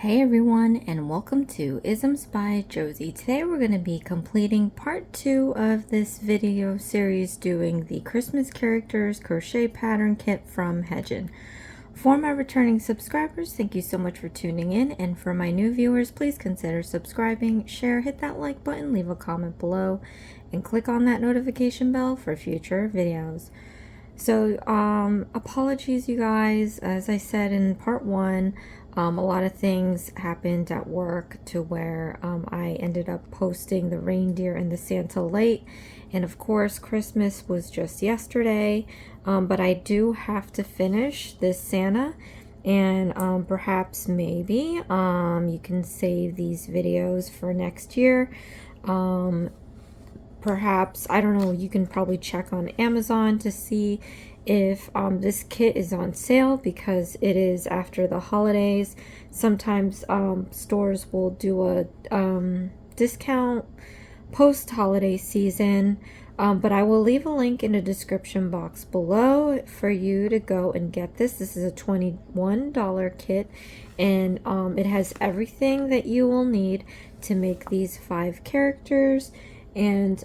Hey everyone, and welcome to Isms by Josie. Today we're going to be completing part 2 of this video series doing the Christmas characters crochet pattern kit from HEJIN. For my returning subscribers, thank you so much for tuning in, and for my new viewers, please consider subscribing, share, hit that like button, leave a comment below, and click on that notification bell for future videos. So apologies you guys, as I said in part 1, a lot of things happened at work to where I ended up posting the reindeer and the Santa late, and of course Christmas was just yesterday, but I do have to finish this Santa, and perhaps maybe you can save these videos for next year. Perhaps, I don't know, you can probably check on Amazon to see if this kit is on sale, because it is after the holidays. Sometimes stores will do a discount post-holiday season, but I will leave a link in the description box below for you to go and get this. This is a $21 kit, and it has everything that you will need to make these 5 characters. And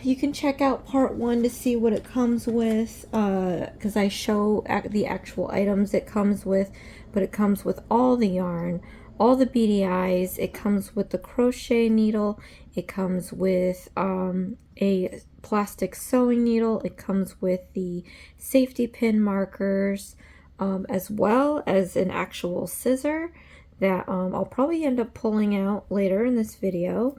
you can check out part 1 to see what it comes with, because I show the actual items it comes with, but it comes with all the yarn, all the beady eyes, it comes with the crochet needle, it comes with a plastic sewing needle, it comes with the safety pin markers, as well as an actual scissor that I'll probably end up pulling out later in this video.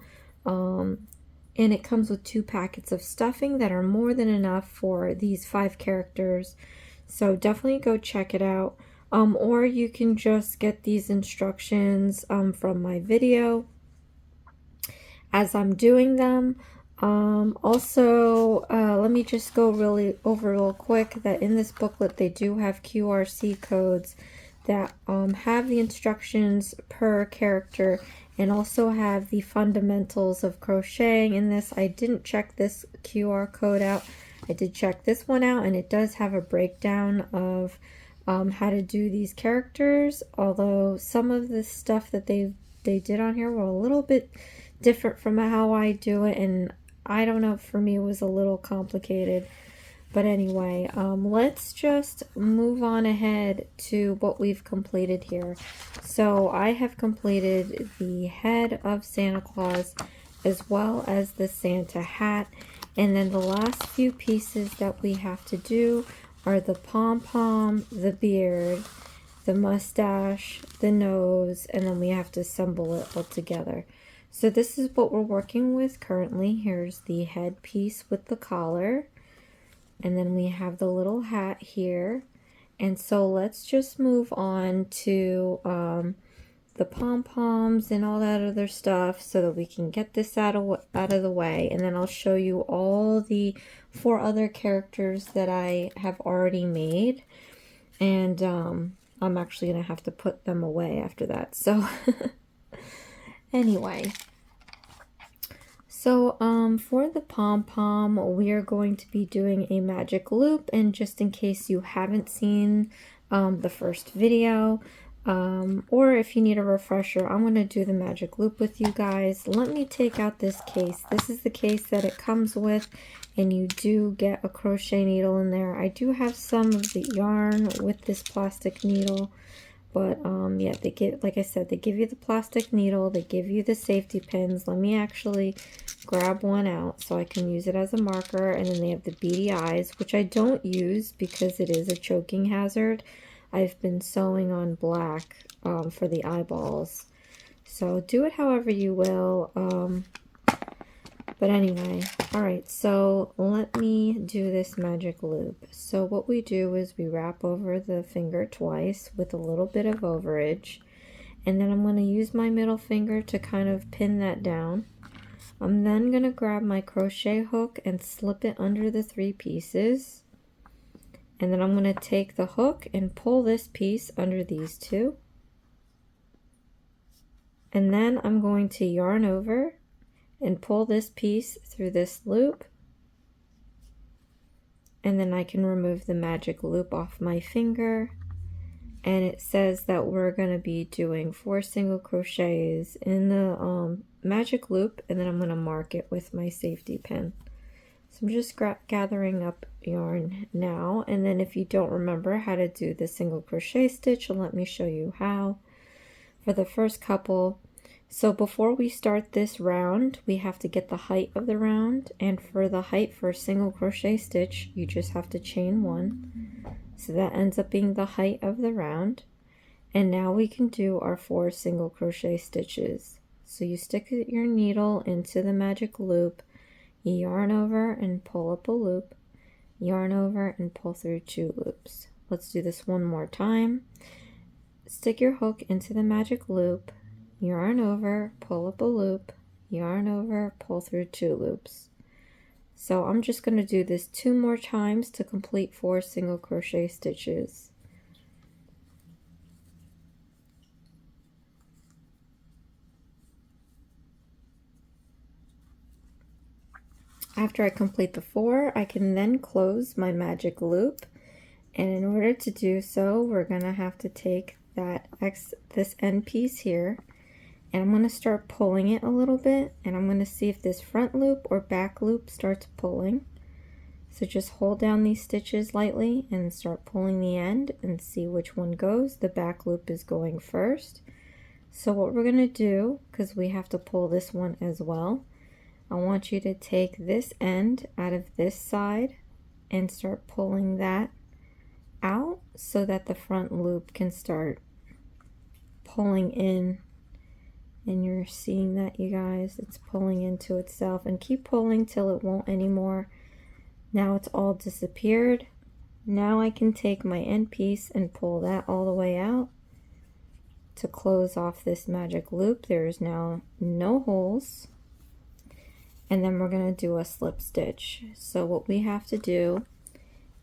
And it comes with 2 packets of stuffing that are more than enough for these 5 characters. So definitely go check it out. Or you can just get these instructions from my video as I'm doing them. Also, let me just go real quick that in this booklet they do have QRC codes that have the instructions per character, and also have the fundamentals of crocheting in this. I didn't check this QR code out. I did check this one out, and it does have a breakdown of how to do these characters, although some of the stuff that they did on here were a little bit different from how I do it, and I don't know, for me it was a little complicated. But anyway, let's just move on ahead to what we've completed here. So I have completed the head of Santa Claus as well as the Santa hat. And then the last few pieces that we have to do are the pom-pom, the beard, the mustache, the nose, and then we have to assemble it all together. So this is what we're working with currently. Here's the head piece with the collar. And then we have the little hat here. And so let's just move on to the pom-poms and all that other stuff so that we can get this out of the way. And then I'll show you all the 4 other characters that I have already made. And I'm actually going to have to put them away after that. So anyway. So for the pom-pom, we are going to be doing a magic loop, and just in case you haven't seen the first video, or if you need a refresher, I'm going to do the magic loop with you guys. Let me take out this case. This is the case that it comes with, and you do get a crochet needle in there. I do have some of the yarn with this plastic needle. But yeah, they give, like I said, they give you the plastic needle, they give you the safety pins. Let me actually grab one out so I can use it as a marker. And then they have the beady eyes, which I don't use because it is a choking hazard. I've been sewing on black for the eyeballs. So do it however you will. But anyway, alright, so let me do this magic loop. So what we do is we wrap over the finger twice with a little bit of overage, and then I'm going to use my middle finger to kind of pin that down. I'm then going to grab my crochet hook and slip it under the 3 pieces, and then I'm going to take the hook and pull this piece under these 2, and then I'm going to yarn over and pull this piece through this loop, and then I can remove the magic loop off my finger, and it says that we're going to be doing 4 single crochets in the magic loop, and then I'm going to mark it with my safety pin. So I'm just gathering up yarn now, and then if you don't remember how to do the single crochet stitch, let me show you how. For the first couple, so before we start this round, we have to get the height of the round, and for the height for a single crochet stitch, you just have to chain 1. So that ends up being the height of the round. And now we can do our 4 single crochet stitches. So you stick your needle into the magic loop, you yarn over and pull up a loop, yarn over and pull through 2 loops. Let's do this one more time. Stick your hook into the magic loop, yarn over, pull up a loop, yarn over, pull through 2 loops. So I'm just going to do this 2 more times to complete 4 single crochet stitches. After I complete the 4, I can then close my magic loop, and in order to do so, we're going to have to take this end piece here, and I'm going to start pulling it a little bit, and I'm going to see if this front loop or back loop starts pulling. So just hold down these stitches lightly and start pulling the end and see which one goes. The back loop is going first. So what we're going to do, because we have to pull this one as well, I want you to take this end out of this side and start pulling that out so that the front loop can start pulling in. And you're seeing that, you guys, it's pulling into itself, and keep pulling till it won't anymore. Now it's all disappeared. Now I can take my end piece and pull that all the way out to close off this magic loop. There is now no holes, and then we're going to do a slip stitch. So what we have to do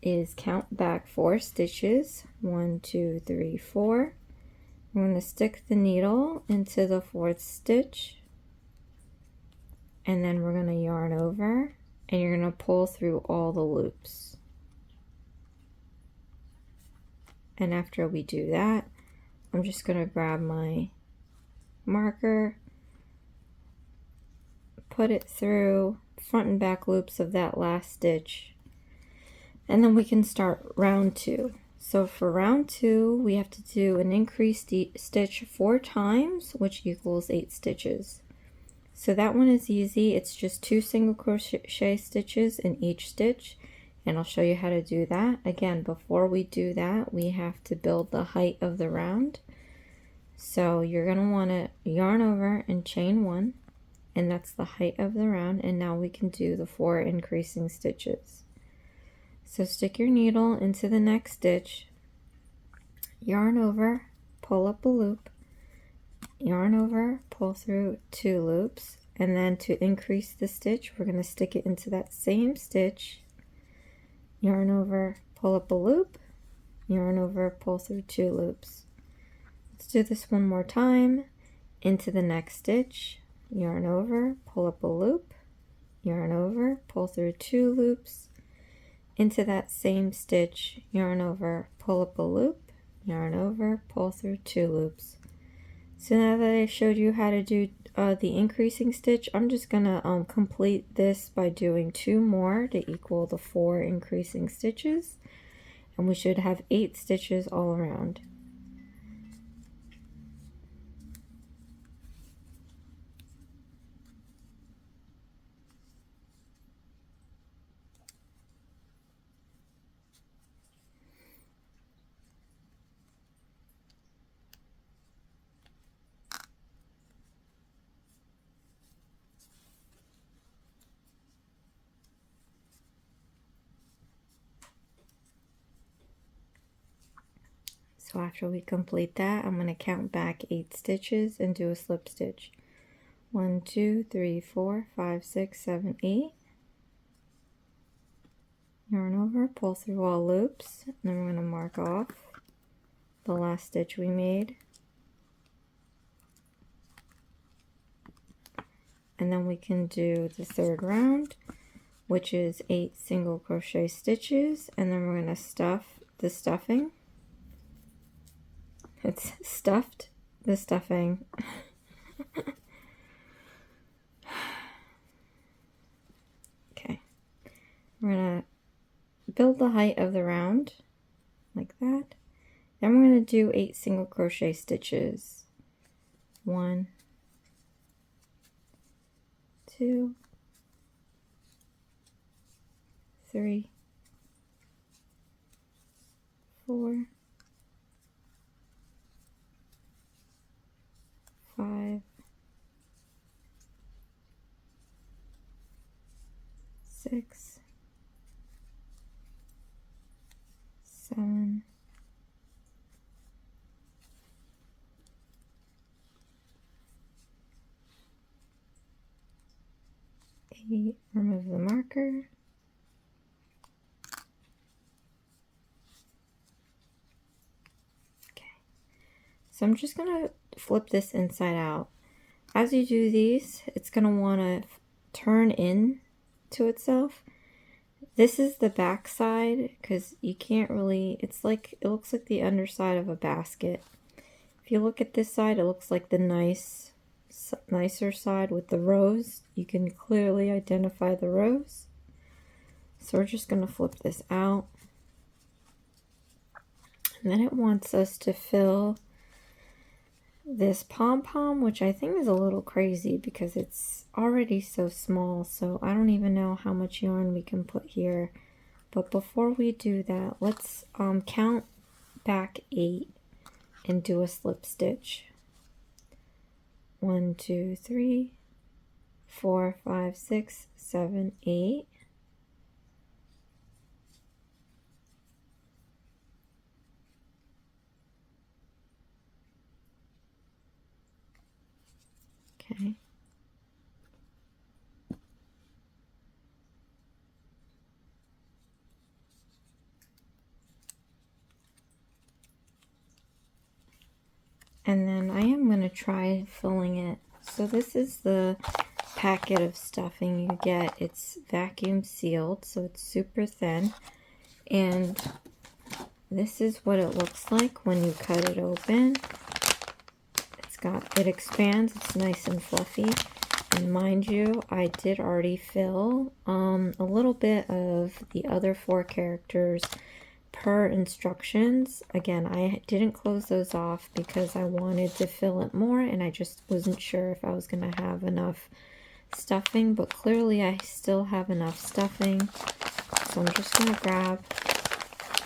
is count back 4 stitches. 1, 2, 3, 4. I'm going to stick the needle into the 4th stitch, and then we're going to yarn over, and you're going to pull through all the loops. And after we do that, I'm just going to grab my marker, put it through front and back loops of that last stitch, and then we can start round 2. So for round 2, we have to do an increased stitch 4 times, which equals 8 stitches. So that one is easy. It's just 2 single crochet stitches in each stitch, and I'll show you how to do that. Again, before we do that, we have to build the height of the round. So you're going to want to yarn over and chain 1, and that's the height of the round, and now we can do the 4 increasing stitches. So stick your needle into the next stitch, yarn over, pull up a loop, yarn over, pull through 2 loops, and then to increase the stitch, we're going to stick it into that same stitch, yarn over, pull up a loop, yarn over, pull through 2 loops. Let's do this one more time. Into the next stitch, yarn over, pull up a loop, yarn over, pull through 2 loops, into that same stitch, yarn over, pull up a loop, yarn over, pull through 2 loops. So now that I showed you how to do the increasing stitch, I'm just gonna complete this by doing 2 more to equal the 4 increasing stitches, and we should have 8 stitches all around. So after we complete that, I'm going to count back 8 stitches and do a slip stitch. 1, 2, 3, 4, 5, 6, 7, 8. Yarn over, pull through all loops, and then we're going to mark off the last stitch we made. And then we can do the 3rd round, which is 8 single crochet stitches, and then we're going to stuff the stuffing. It's stuffed, the stuffing. Okay. We're going to build the height of the round like that. Then we're going to do 8 single crochet stitches. 1, 2, 3, 4, 5, 6, 7, 8. Remove the marker. Okay. So I'm just going to flip this inside out. As you do these, it's going to want to turn in to itself. This is the back side because you can't really, it's like, it looks like the underside of a basket. If you look at this side, it looks like the nicer side with the rows. You can clearly identify the rows. So we're just going to flip this out. And then it wants us to fill this pom-pom, which I think is a little crazy because it's already so small. So I don't even know how much yarn we can put here. But before we do that, let's count back 8 and do a slip stitch. 1, 2, 3, 4, 5, 6, 7, 8. Okay. And then I am going to try filling it. So this is the packet of stuffing you get. It's vacuum sealed, so it's super thin. And this is what it looks like when you cut it open. It expands, it's nice and fluffy. And mind you, I did already fill a little bit of the other 4 characters per instructions. Again, I didn't close those off because I wanted to fill it more and I just wasn't sure if I was going to have enough stuffing, but clearly I still have enough stuffing. So I'm just going to grab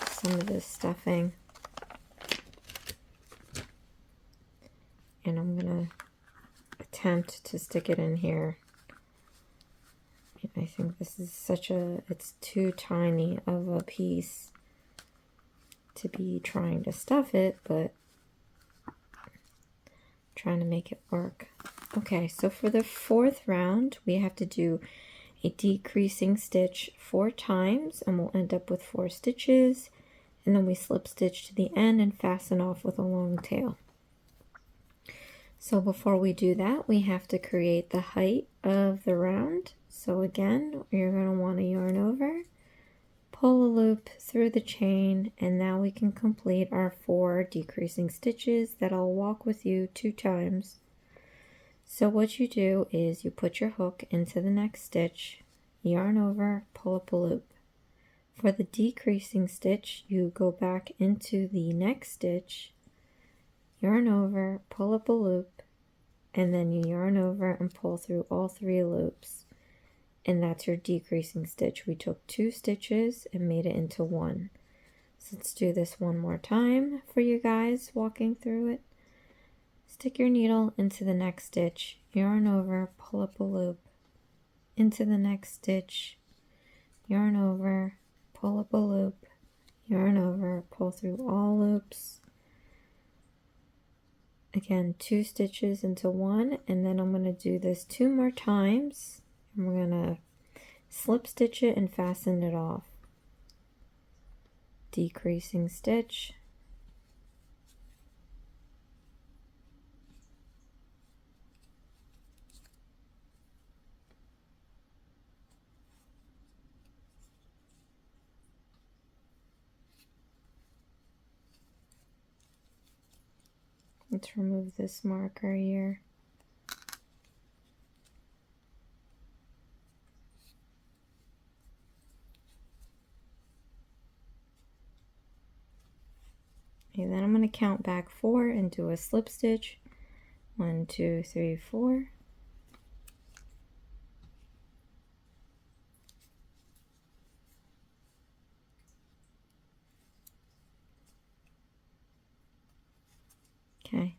some of this stuffing and I'm going to attempt to stick it in here. I think this is it's too tiny of a piece to be trying to stuff it, but trying to make it work. Okay, so for the 4th round, we have to do a decreasing stitch 4 times, and we'll end up with 4 stitches, and then we slip stitch to the end and fasten off with a long tail. So before we do that, we have to create the height of the round. So again, you're going to want to yarn over, pull a loop through the chain, and now we can complete our 4 decreasing stitches that I'll walk with you 2 times. So what you do is you put your hook into the next stitch, yarn over, pull up a loop. For the decreasing stitch, you go back into the next stitch, yarn over, pull up a loop, and then you yarn over and pull through all 3 loops. And that's your decreasing stitch. We took 2 stitches and made it into 1. So let's do this one more time for you guys walking through it. Stick your needle into the next stitch, yarn over, pull up a loop, into the next stitch, yarn over, pull up a loop, yarn over, pull through all loops. Again, 2 stitches into 1, and then I'm going to do this 2 more times. And we're going to slip stitch it and fasten it off. Decreasing stitch. Let's remove this marker here. Okay, then I'm going to count back 4 and do a slip stitch. 1, 2, 3, 4. Okay,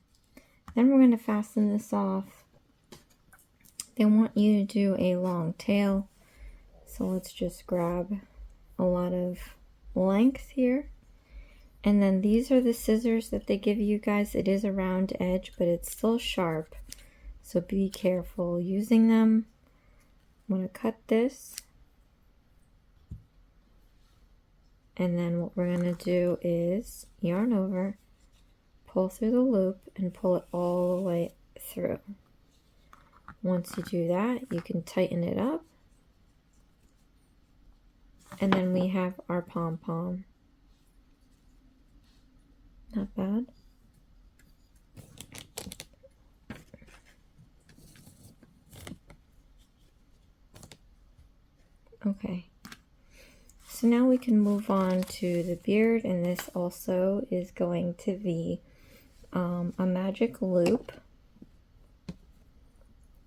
then we're going to fasten this off. They want you to do a long tail, so let's just grab a lot of length here. And then these are the scissors that they give you guys. It is a round edge, but it's still sharp, so be careful using them. I'm going to cut this, and then what we're going to do is yarn over, pull through the loop, and pull it all the way through. Once you do that, you can tighten it up, and then we have our pom-pom. Not bad. Okay, so now we can move on to the beard, and this also is going to be a magic loop.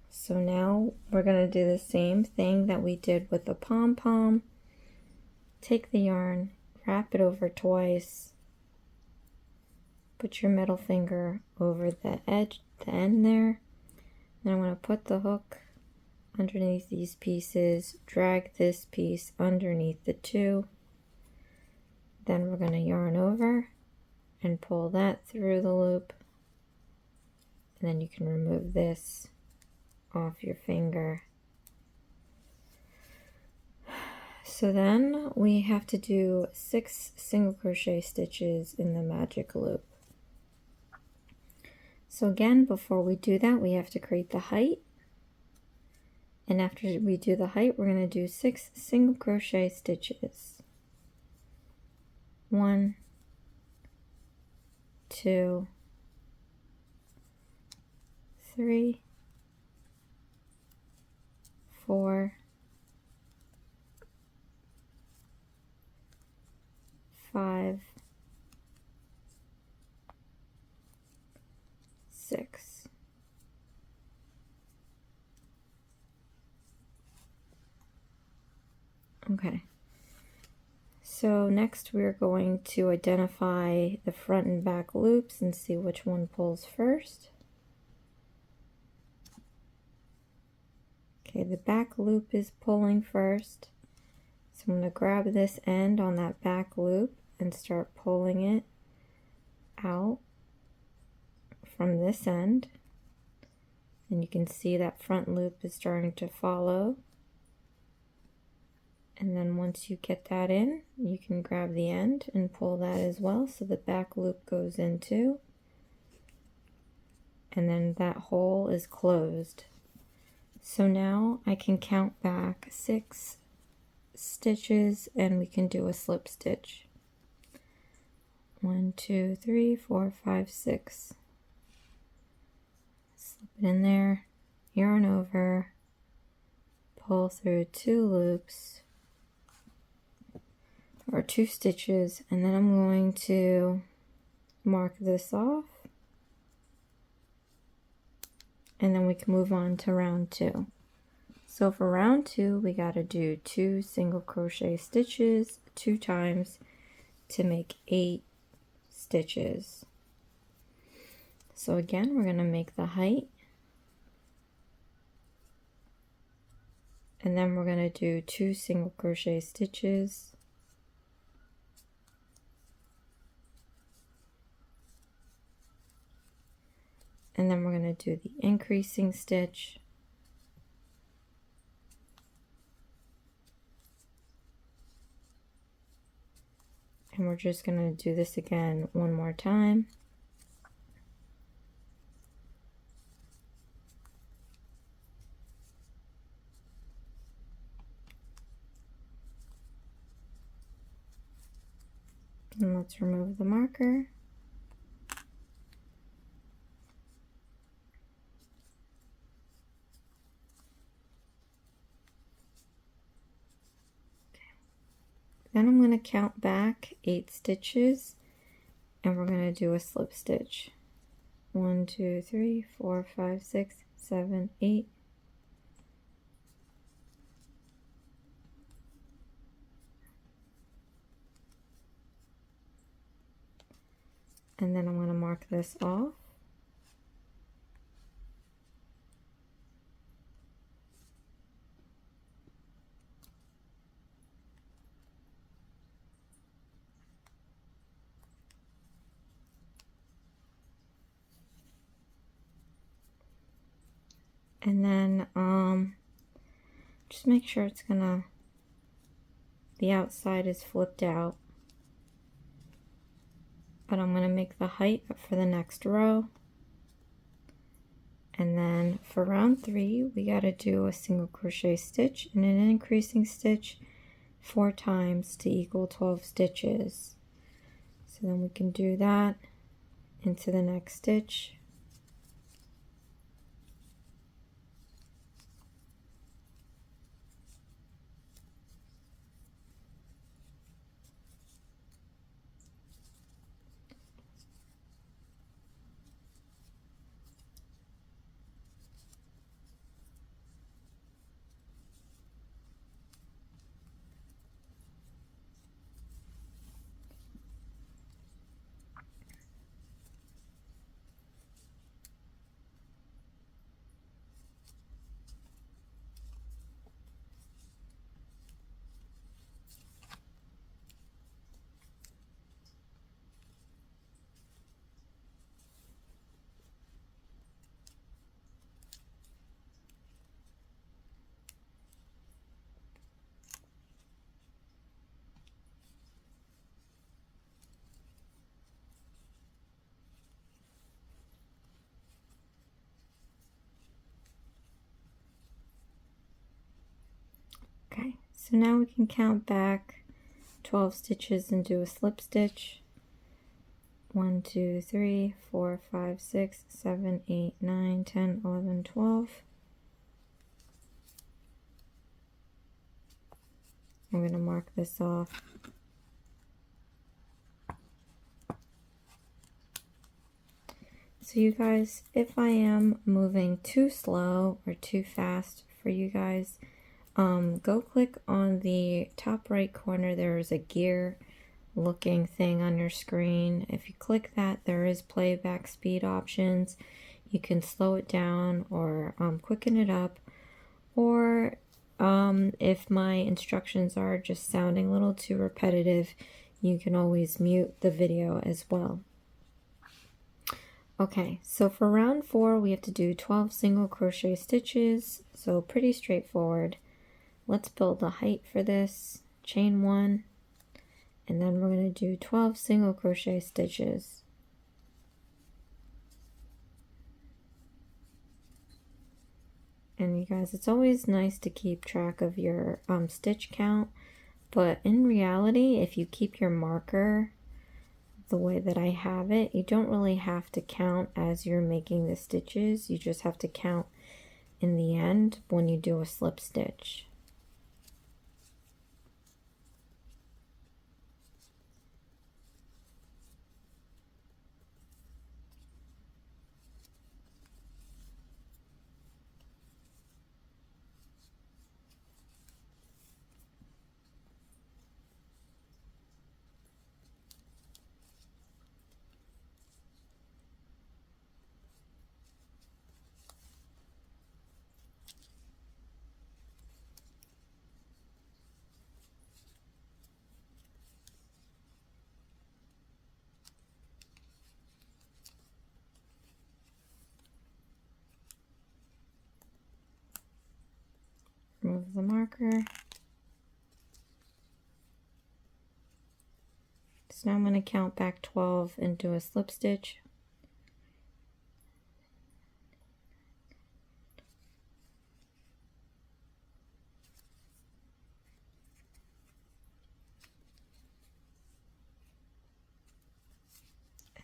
So now we're going to do the same thing that we did with the pom-pom. Take the yarn, wrap it over twice, put your middle finger over the edge, the end there. Then I'm going to put the hook underneath these pieces, drag this piece underneath the two. Then we're going to yarn over and pull that through the loop. And then you can remove this off your finger. So then we have to do 6 single crochet stitches in the magic loop. So again, before we do that, we have to create the height. And after we do the height, we're going to do 6 single crochet stitches. 1, 2, 3, 4, 5, 6. Okay. So next we're going to identify the front and back loops and see which one pulls first. Okay, the back loop is pulling first. So I'm going to grab this end on that back loop and start pulling it out from this end. And you can see that front loop is starting to follow. And then once you get that in, you can grab the end and pull that as well, so the back loop goes in too. And then that hole is closed. So now I can count back 6 stitches and we can do a slip stitch. 1, 2, 3, 4, 5, 6. Slip it in there, yarn over, pull through 2 loops, or 2 stitches, and then I'm going to mark this off, and then we can move on to round 2. So for round 2, we got to do 2 single crochet stitches 2 times to make 8 stitches. So again, we're going to make the height, and then we're going to do 2 single crochet stitches. And then we're going to do the increasing stitch. And we're just going to do this again one more time. And let's remove the marker. Then I'm going to count back 8 stitches and we're going to do a slip stitch. 1, 2, 3, 4, 5, 6, 7, 8. And then I'm going to mark this off. And then just make sure it's gonna, the outside is flipped out. But I'm gonna make the height for the next row. And then for round 3, we gotta do a single crochet stitch and an increasing stitch 4 times to equal 12 stitches. So then we can do that into the next stitch. Okay, so now we can count back 12 stitches and do a slip stitch. 1, 2, 3, 4, 5, 6, 7, 8, 9, 10, 11, 12. I'm going to mark this off. So you guys, if I am moving too slow or too fast for you guys, go click on the top right corner. There is a gear looking thing on your screen. If you click that, there is playback speed options. You can slow it down or quicken it up, or if my instructions are just sounding a little too repetitive, you can always mute the video as well. Okay, so for round 4 we have to do 12 single crochet stitches, so pretty straightforward. Let's build the height for this. Chain 1, and then we're going to do 12 single crochet stitches. And you guys, it's always nice to keep track of your stitch count, but in reality, if you keep your marker the way that I have it, you don't really have to count as you're making the stitches. You just have to count in the end when you do a slip stitch. Remove the marker. So now I'm going to count back 12 and do a slip stitch.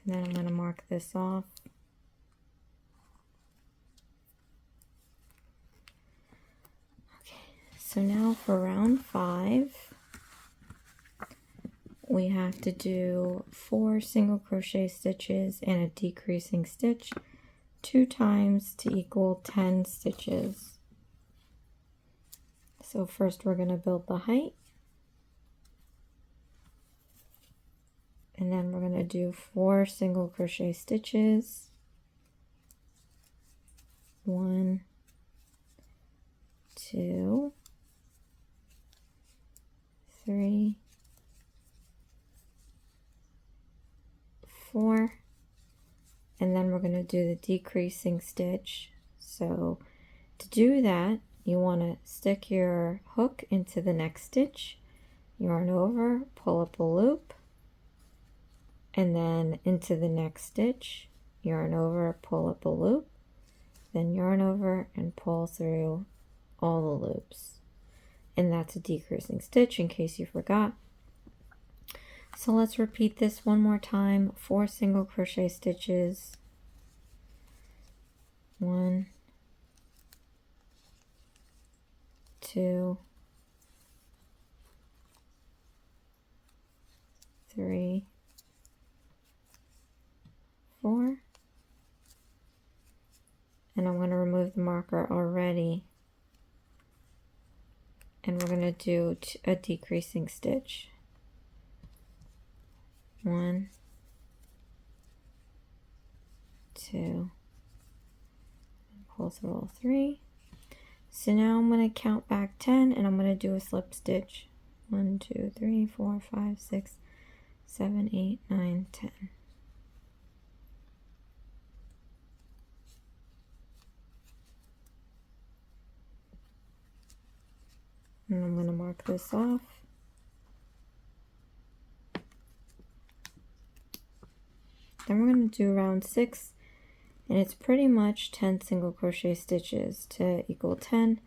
And then I'm going to mark this off. Okay, so now for round 5, we have to do 4 single crochet stitches and a decreasing stitch 2 times to equal 10 stitches. So first we're going to build the height, and then we're going to do 4 single crochet stitches, 1, 2, 3, 4, and then we're going to do the decreasing stitch. So to do that, you want to stick your hook into the next stitch, yarn over, pull up a loop, and then into the next stitch, yarn over, pull up a loop, then yarn over and pull through all the loops. And that's a decreasing stitch in case you forgot. So let's repeat this one more time. 4 single crochet stitches, 1, 2, 3, 4, and I'm going to remove the marker already, and we're going to do a decreasing stitch. 1, 2, and pull through all 3. So now I'm going to count back 10 and I'm going to do a slip stitch. 1, 2, 3, 4, 5, 6, 7, 8, 9, 10. And I'm going to mark this off. Then we're going to do round 6, and it's pretty much 10 single crochet stitches to equal 10.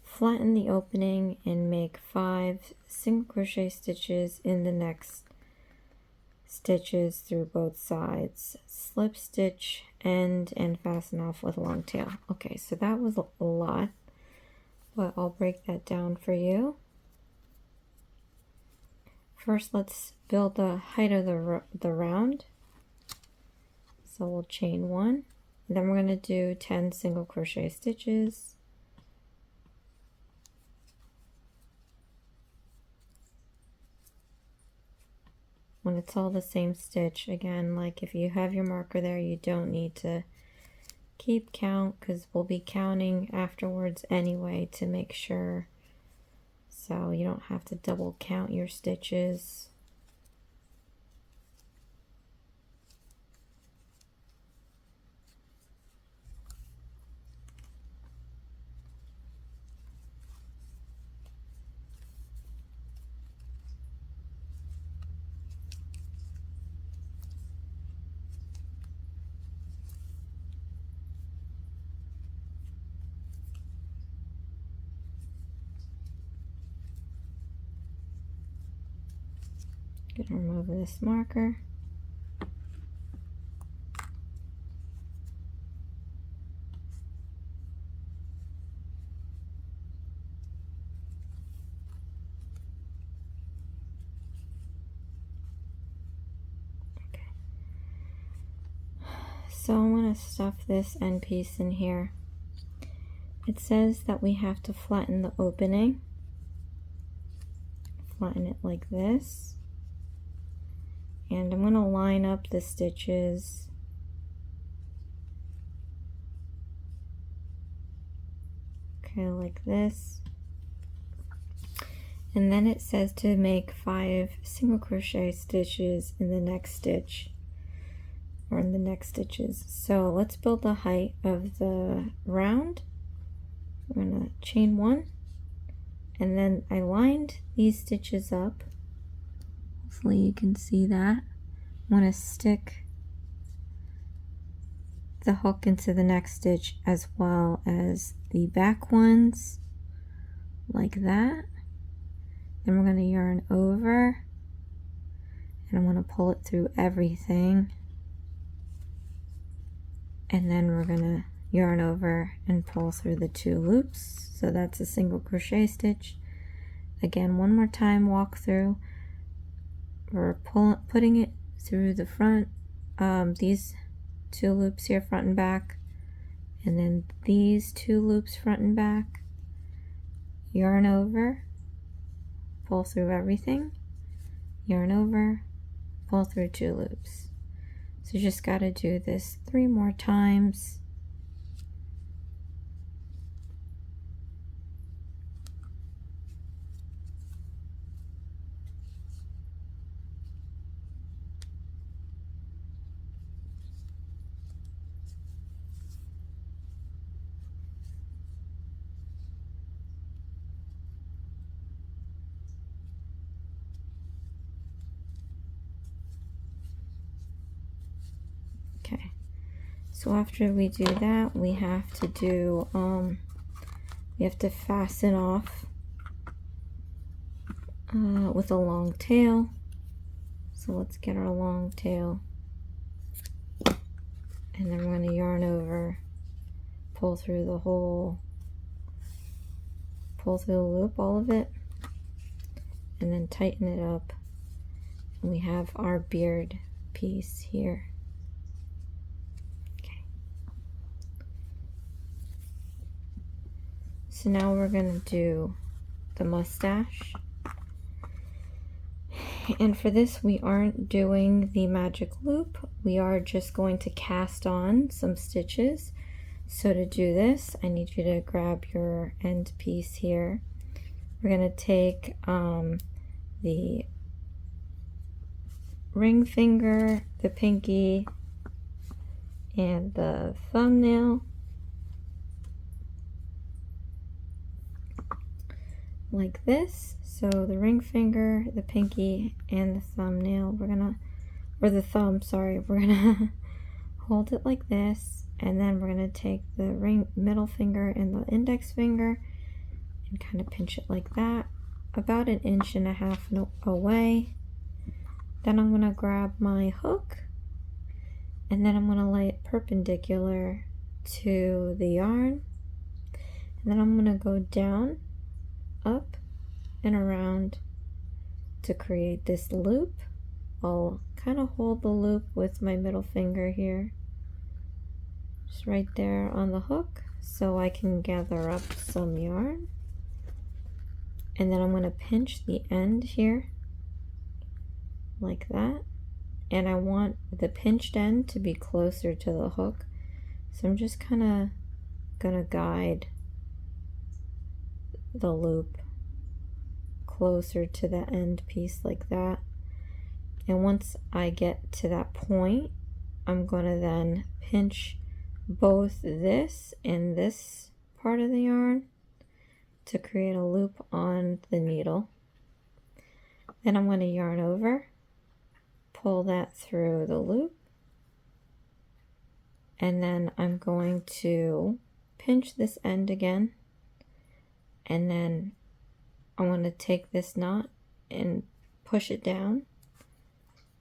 Flatten the opening and make 5 single crochet stitches in the next stitches through both sides. Slip stitch, end, and fasten off with long tail. Okay, so that was a lot, but I'll break that down for you. First, let's build the height of the round. So we'll chain 1, then we're going to do 10 single crochet stitches. When it's all the same stitch, again, like if you have your marker there, you don't need to keep count because we'll be counting afterwards anyway to make sure, so you don't have to double count your stitches. Gonna remove this marker. Okay. So I'm gonna stuff this end piece in here. It says that we have to flatten the opening. Flatten it like this. And I'm going to line up the stitches okay, like this. And then it says to make 5 single crochet stitches in the next stitch, or in the next stitches. So let's build the height of the round. I'm going to chain 1, and then I lined these stitches up. Hopefully you can see that. I'm going to stick the hook into the next stitch as well as the back ones, like that. Then we're going to yarn over, and I'm going to pull it through everything, and then we're going to yarn over and pull through the 2 loops. So that's a single crochet stitch. Again, one more time, walk through. we're putting it through the front, these 2 loops here, front and back, and then these 2 loops front and back, yarn over, pull through everything, yarn over, pull through 2 loops. So you just got to do this 3 more times. Okay, so after we do that, we have to do, we have to fasten off with a long tail. So let's get our long tail, and then we're going to yarn over, pull through the whole, pull through the loop, all of it, and then tighten it up. And we have our beard piece here. So now we're going to do the mustache. And for this, we aren't doing the magic loop. We are just going to cast on some stitches. So to do this, I need you to grab your end piece here. We're going to take the ring finger, the pinky, and the thumbnail, like this. So the ring finger, the pinky, and the thumbnail, we're gonna, or the thumb, sorry, we're gonna hold it like this, and then we're gonna take the middle finger and the index finger and kind of pinch it like that, about 1.5 inches away. Then I'm gonna grab my hook, and then I'm gonna lay it perpendicular to the yarn, and then I'm gonna go down, up, and around to create this loop. I'll kind of hold the loop with my middle finger here, just right there on the hook, so I can gather up some yarn. And then I'm going to pinch the end here like that, and I want the pinched end to be closer to the hook, so I'm just kind of gonna guide the loop closer to the end piece like that. And once I get to that point, I'm going to then pinch both this and this part of the yarn to create a loop on the needle. Then I'm going to yarn over, pull that through the loop, and then I'm going to pinch this end again, and then I want to take this knot and push it down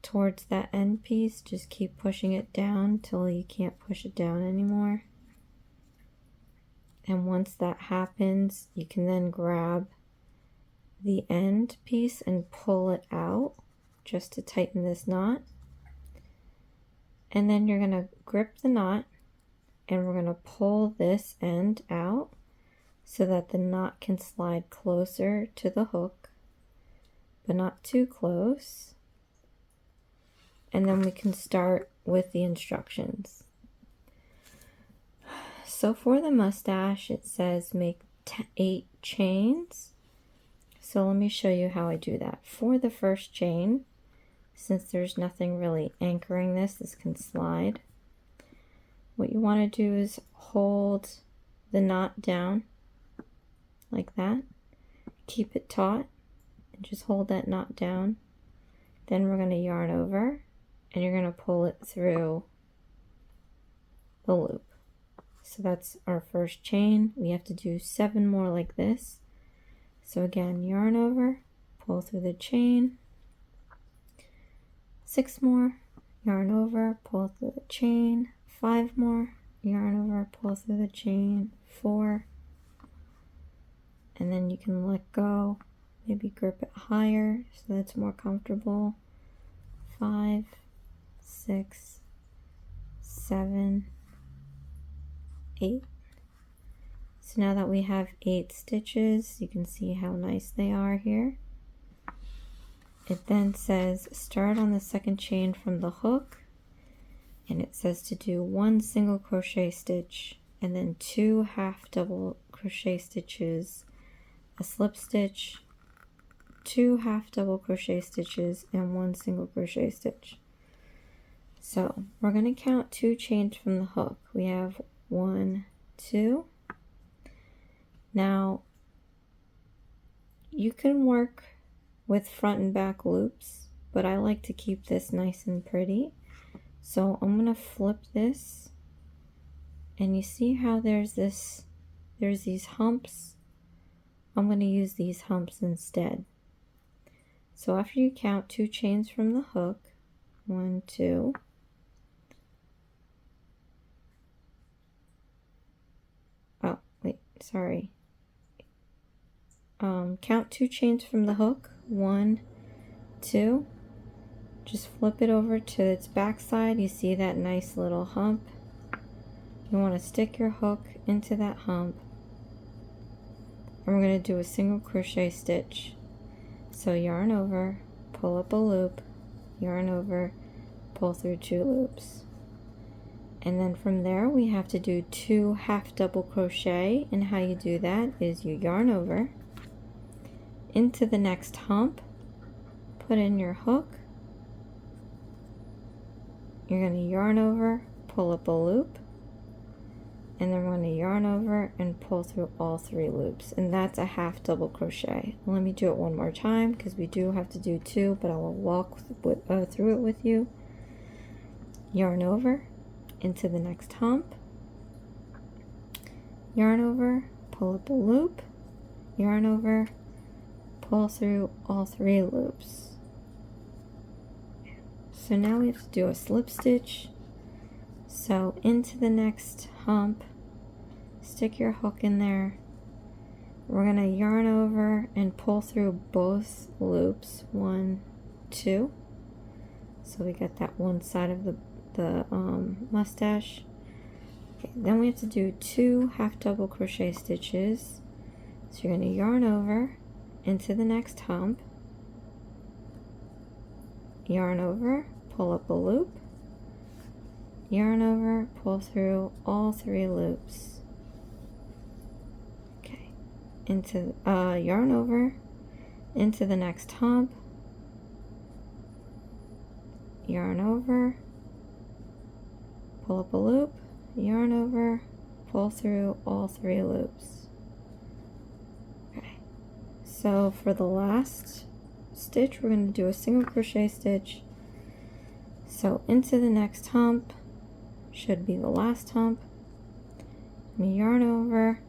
towards that end piece. Just keep pushing it down till you can't push it down anymore. And once that happens, you can then grab the end piece and pull it out just to tighten this knot. And then you're going to grip the knot, and we're going to pull this end out so that the knot can slide closer to the hook, but not too close. And then we can start with the instructions. So for the mustache, it says make 8 chains. So let me show you how I do that. For the first chain, since there's nothing really anchoring this can slide. What you want to do is hold the knot down like that. Keep it taut and just hold that knot down. Then we're going to yarn over, and you're going to pull it through the loop. So that's our first chain. We have to do 7 more like this. So again, yarn over, pull through the chain, 6 more, yarn over, pull through the chain, 5 more, yarn over, pull through the chain, 4, and then you can let go, maybe grip it higher so that's more comfortable. 5, 6, 7, 8. So now that we have 8 stitches, you can see how nice they are here. It then says start on the second chain from the hook, and it says to do 1 single crochet stitch and then 2 half double crochet stitches, a slip stitch, 2 half double crochet stitches, and 1 single crochet stitch. So we're going to count 2 chains from the hook. We have 1, 2. Now you can work with front and back loops, but I like to keep this nice and pretty. So I'm going to flip this, and you see how there's these humps? I'm going to use these humps instead. So after you count 2 chains from the hook, 1, 2, oh wait, sorry, count 2 chains from the hook, 1, 2, just flip it over to its back side. You see that nice little hump? You want to stick your hook into that hump, and we're going to do a single crochet stitch. So yarn over, pull up a loop, yarn over, pull through 2 loops. And then from there we have to do 2 half double crochet, and how you do that is you yarn over into the next hump, put in your hook, you're going to yarn over, pull up a loop, and then we're going to yarn over and pull through all 3 loops, and that's a half double crochet. Let me do it one more time because we do have to do 2, but I will walk through it with you. Yarn over into the next hump, yarn over, pull up a loop, yarn over, pull through all 3 loops. So now we have to do a slip stitch. So into the next hump, stick your hook in there. We're going to yarn over and pull through both loops, 1, 2. So we got that one side of the mustache. Okay, then we have to do 2 half double crochet stitches. So you're going to yarn over into the next hump, yarn over, pull up a loop, yarn over, pull through all 3 loops. Okay, into yarn over into the next hump, yarn over, pull up a loop, yarn over, pull through all 3 loops. Okay, so for the last stitch we're going to do a single crochet stitch. So into the next hump should be the last hump. Yarn over,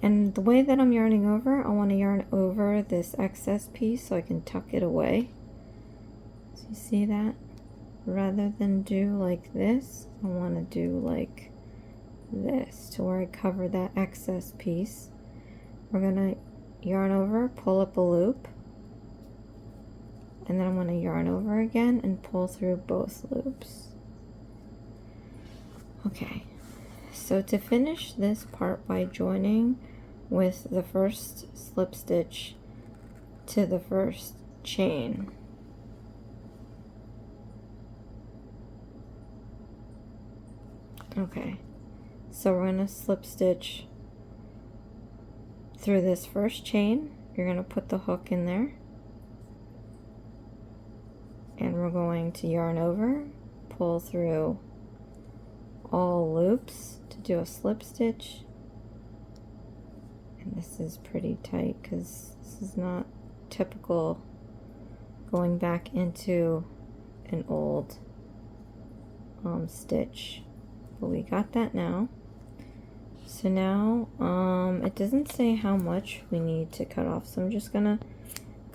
and the way that I'm yarning over, I want to yarn over this excess piece so I can tuck it away. So you see that? Rather than do like this, I want to do like this to where I cover that excess piece. We're going to yarn over, pull up a loop, and then I'm going to yarn over again and pull through both loops. Okay, so to finish this part by joining with the first slip stitch to the first chain, okay, so we're going to slip stitch through this first chain. You're going to put the hook in there, and we're going to yarn over, pull through all loops to do a slip stitch. And this is pretty tight because this is not typical going back into an old stitch, but we got that now. So now it doesn't say how much we need to cut off, so I'm just gonna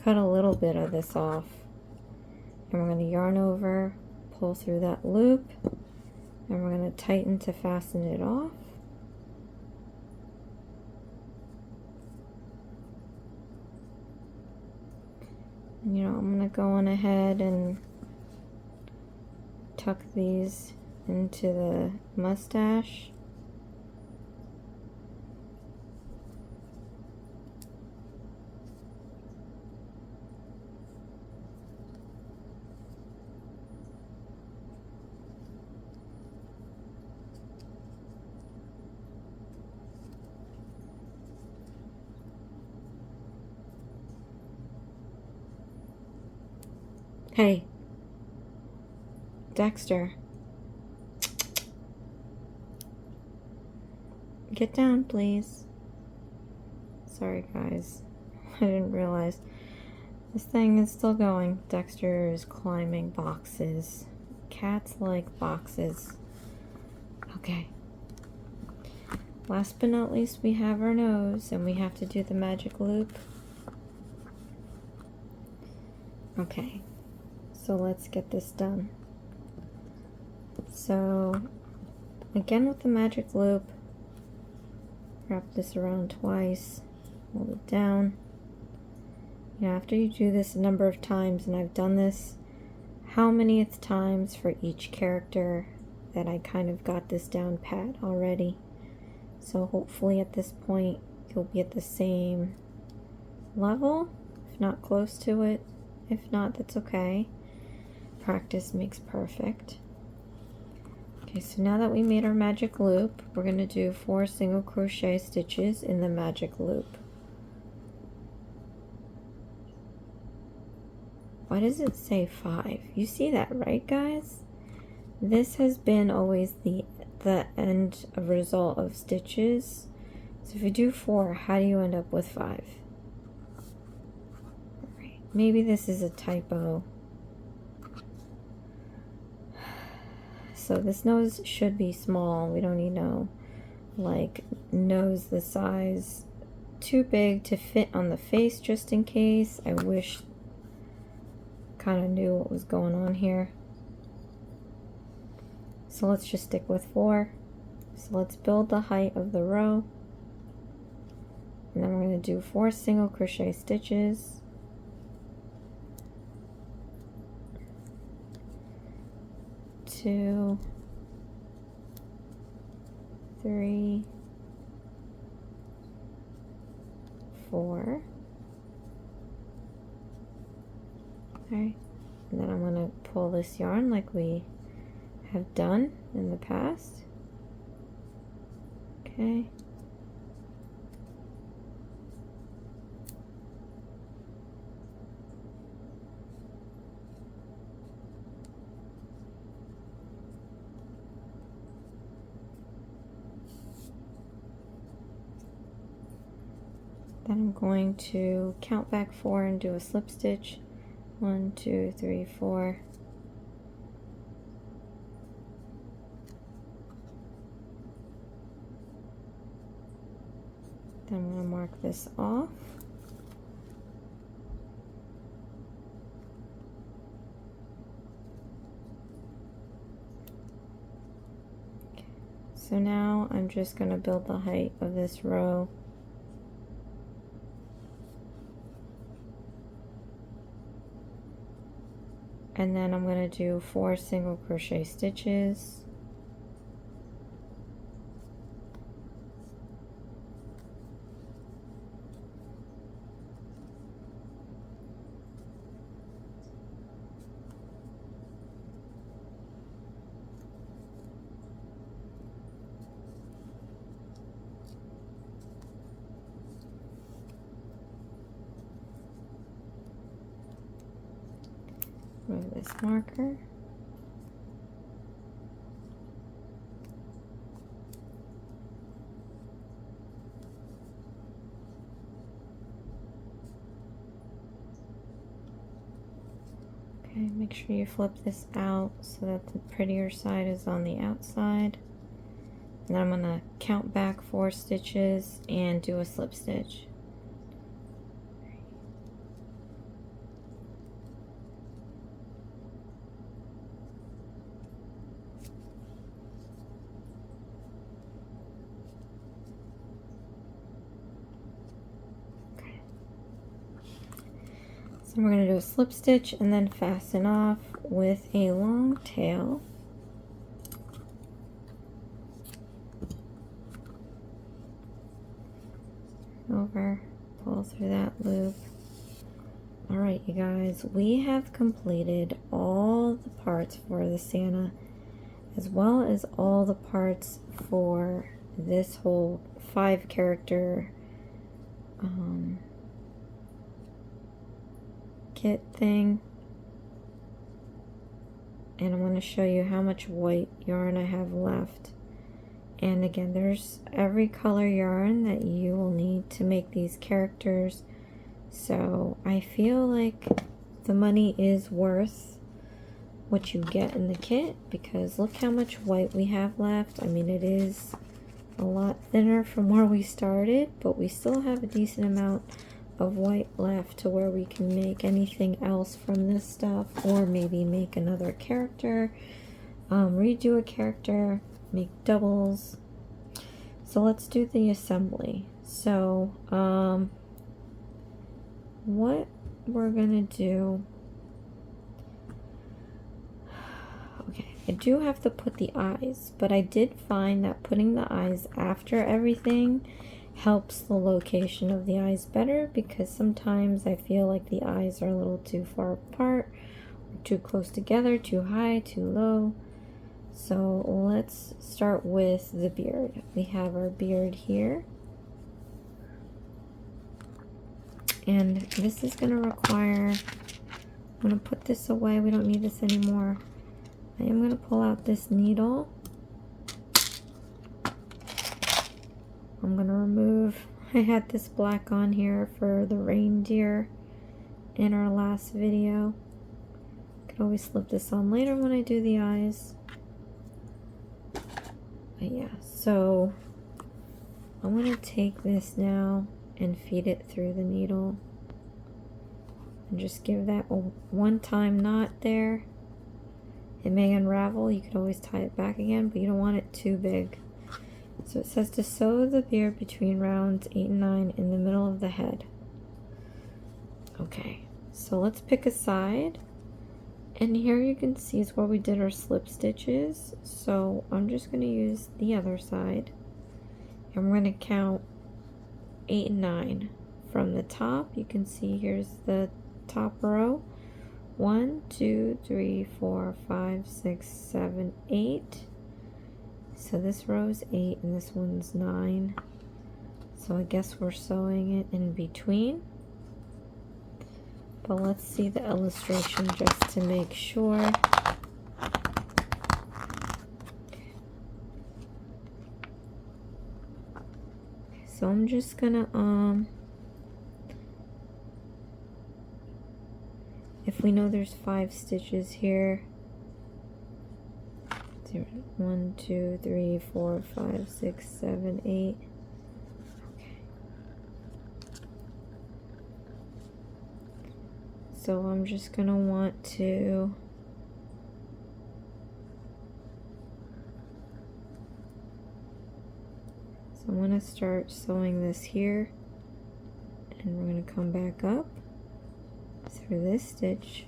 cut a little bit of this off, and we're going to yarn over, pull through that loop, and we're going to tighten to fasten it off. And, you know, I'm going to go on ahead and tuck these into the mustache. Hey, Dexter. Get down, please. Sorry, guys. I didn't realize. This thing is still going. Dexter is climbing boxes. Cats like boxes. Okay. Last but not least, we have our nose, and we have to do the magic loop. Okay. So let's get this done. So, again with the magic loop, wrap this around twice, hold it down. You know, after you do this a number of times, and I've done this how manyth times for each character, that I kind of got this down pat already. So hopefully at this point, you'll be at the same level, if not close to it. If not, that's okay. Practice makes perfect. Okay, so now that we made our magic loop, we're going to do 4 single crochet stitches in the magic loop. Why does it say 5? You see that, right, guys? This has been always the end result of stitches. So if you do 4, how do you end up with 5? Right. Maybe this is a typo. So this nose should be small. We don't need no like nose the size too big to fit on the face, just in case. I wish kind of knew what was going on here. So let's just stick with 4. So let's build the height of the row, and then we're going to do 4 single crochet stitches. 2, 3, 4. Okay, and then I'm going to pull this yarn like we have done in the past. Okay. Then I'm going to count back 4 and do a slip stitch. 1, 2, 3, 4. Then I'm going to mark this off. So now I'm just going to build the height of this row. And then I'm going to do 4 single crochet stitches. Move this marker. Okay, make sure you flip this out so that the prettier side is on the outside. And then I'm going to count back 4 stitches and do a slip stitch. So we're going to do a slip stitch and then fasten off with a long tail. over, pull through that loop. Alright, you guys, we have completed all the parts for the Santa, as well as all the parts for this whole 5-character kit thing. And I'm going to show you how much white yarn I have left. And again, there's every color yarn that you will need to make these characters. So I feel like the money is worth what you get in the kit, because look how much white we have left. I mean, it is a lot thinner from where we started, but we still have a decent amount of white left to where we can make anything else from this stuff, or maybe make another character, redo a character, make doubles. So let's do the assembly. So what we're gonna do, okay, I do have to put the eyes, but I did find that putting the eyes after everything helps the location of the eyes better, because sometimes I feel like the eyes are a little too far apart, or too close together, too high, too low. So let's start with the beard. We have our beard here. And this is going to require, I'm going to put this away, we don't need this anymore. I am going to pull out this needle. I'm going to remove, I had this black on here for the reindeer in our last video. I could always slip this on later when I do the eyes. But yeah, so I'm going to take this now and feed it through the needle and just give that a one-time knot there. It may unravel, you could always tie it back again, but you don't want it too big. So it says to sew the beard between rounds 8 and 9 in the middle of the head. Okay, so let's pick a side, and here you can see is where we did our slip stitches. So I'm just going to use the other side, and we're going to count 8 and 9 from the top. You can see here's the top row. 1, 2, 3, 4, 5, 6, 7, 8. So this row is 8 and this one's 9. So I guess we're sewing it in between. But let's see the illustration just to make sure. So I'm just gonna, if we know there's 5 stitches here, 1, 2, 3, 4, 5, 6, 7, 8. Okay. So I'm just gonna want to I'm going to start sewing this here, and we're going to come back up through this stitch.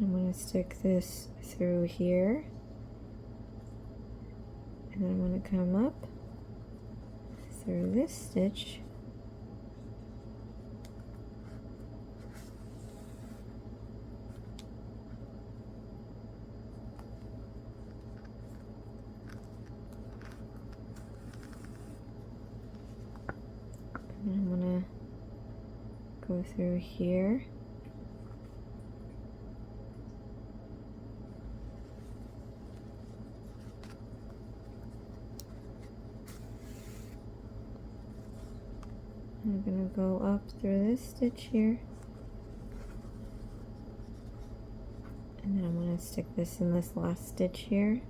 I'm going to stick this through here, and then I'm going to come up through this stitch. I'm going to go through here. I'm going to go up through this stitch here. And then I'm going to stick this in this last stitch here.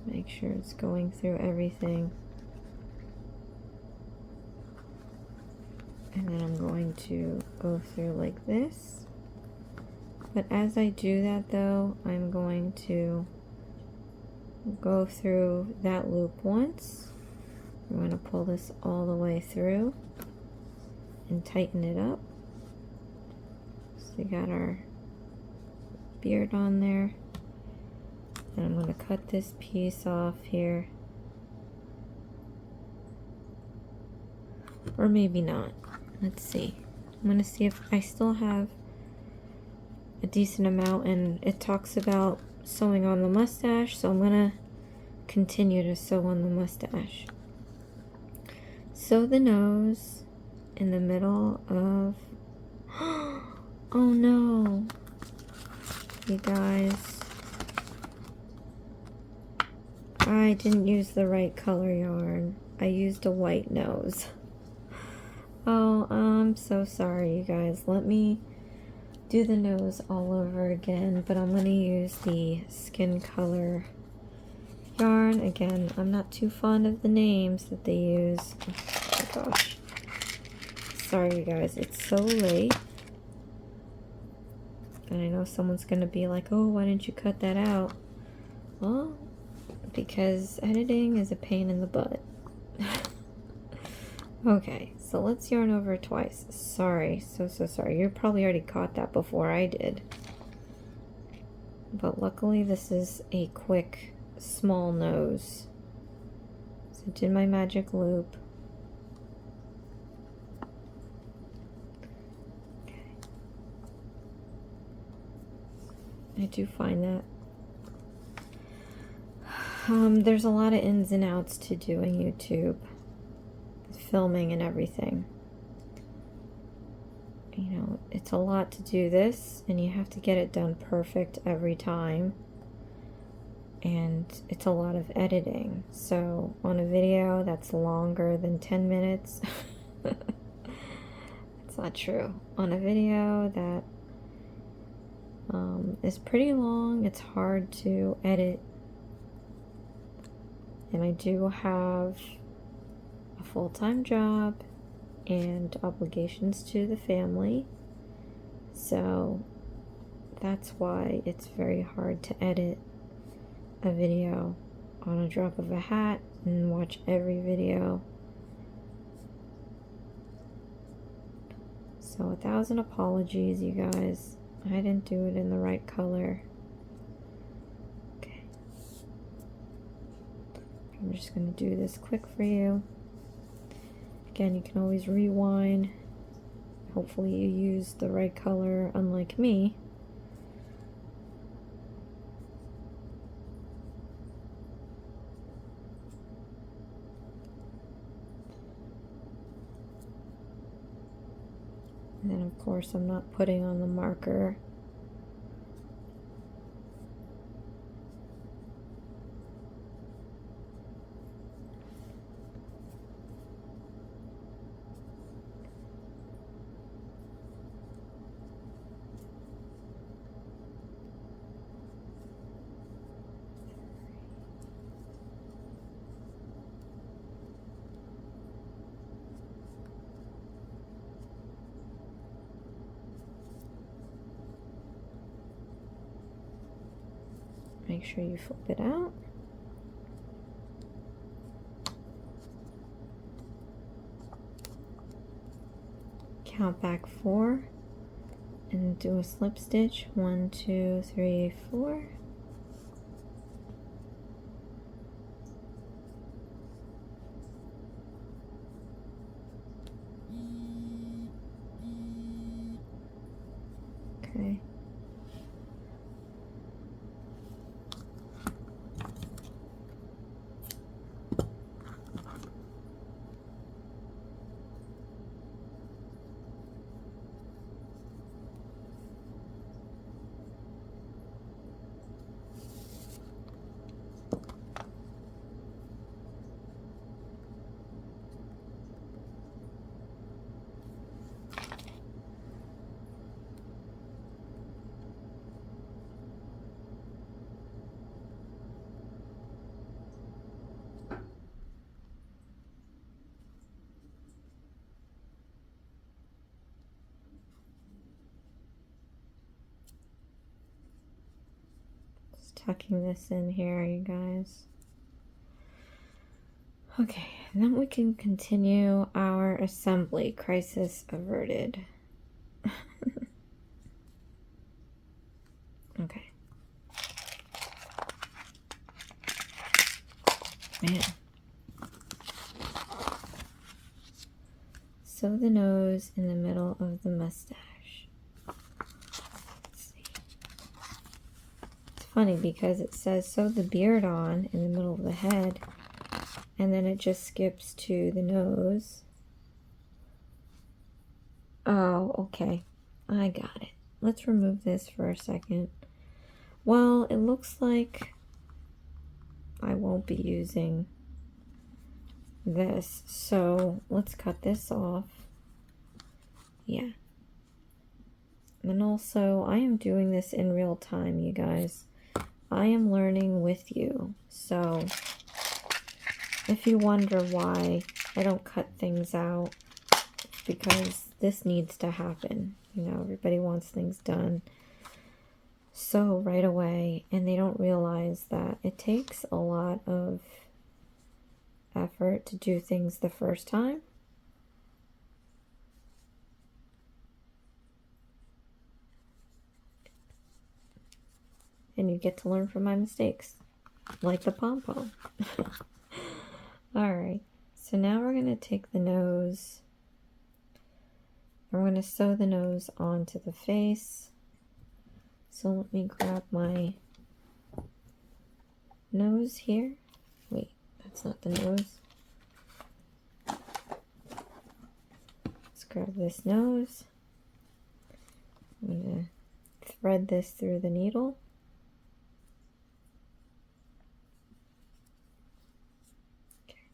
Make sure it's going through everything. And then I'm going to go through like this. But as I do that though, I'm going to go through that loop once. I'm going to pull this all the way through. and tighten it up. So we got our beard on there. And I'm going to cut this piece off here. Or maybe not. Let's see. I'm going to see if I still have a decent amount, and it talks about sewing on the mustache, so I'm going to continue to sew on the mustache. Sew the nose in the middle of... Oh no! You guys, I didn't use the right color yarn. I used a white nose. Oh, I'm so sorry, you guys. Let me do the nose all over again, but I'm going to use the skin color yarn. Again, I'm not too fond of the names that they use. Oh my gosh. Sorry, you guys. It's so late. And I know someone's going to be like, oh, why didn't you cut that out? Well, because editing is a pain in the butt. Okay, so let's yarn over twice. Sorry, so sorry. You probably already caught that before I did. But luckily this is a quick, small nose. So I did my magic loop. Okay. I do find that there's a lot of ins and outs to doing YouTube. Filming and everything. You know, it's a lot to do this, and you have to get it done perfect every time. And it's a lot of editing. So on a video that's longer than 10 minutes, it's not true. On a video that is pretty long, it's hard to edit. And I do have a full-time job and obligations to the family, so that's why it's very hard to edit a video on a drop of a hat and watch every video. So 1,000 apologies, you guys. I didn't do it in the right color. Okay, I'm just going to do this quick for you. Again, you can always rewind. Hopefully you use the right color, unlike me. And then of course I'm not putting on the marker. Make sure you flip it out. Count back 4 and do a slip stitch. 1, 2, 3, 4. Okay. Tucking this in here, you guys. Okay, And then we can continue our assembly. Crisis averted. Okay. Man. Sew the nose in the middle of the mustache. Let's see. It's funny because it says sew the beard on in the middle of the head, and then it just skips to the nose. Oh, okay. I got it. Let's remove this for a second. Well, it looks like I won't be using this, so let's cut this off. Yeah. And also, I am doing this in real time, you guys. I am learning with you, so if you wonder why I don't cut things out, it's because this needs to happen. You know, everybody wants things done so right away, and they don't realize that it takes a lot of effort to do things the first time. And you get to learn from my mistakes, like the pom-pom. Alright, so now we're going to take the nose, and we're going to sew the nose onto the face. So let me grab my nose here. Wait, that's not the nose. Let's grab this nose. I'm going to thread this through the needle. Okay.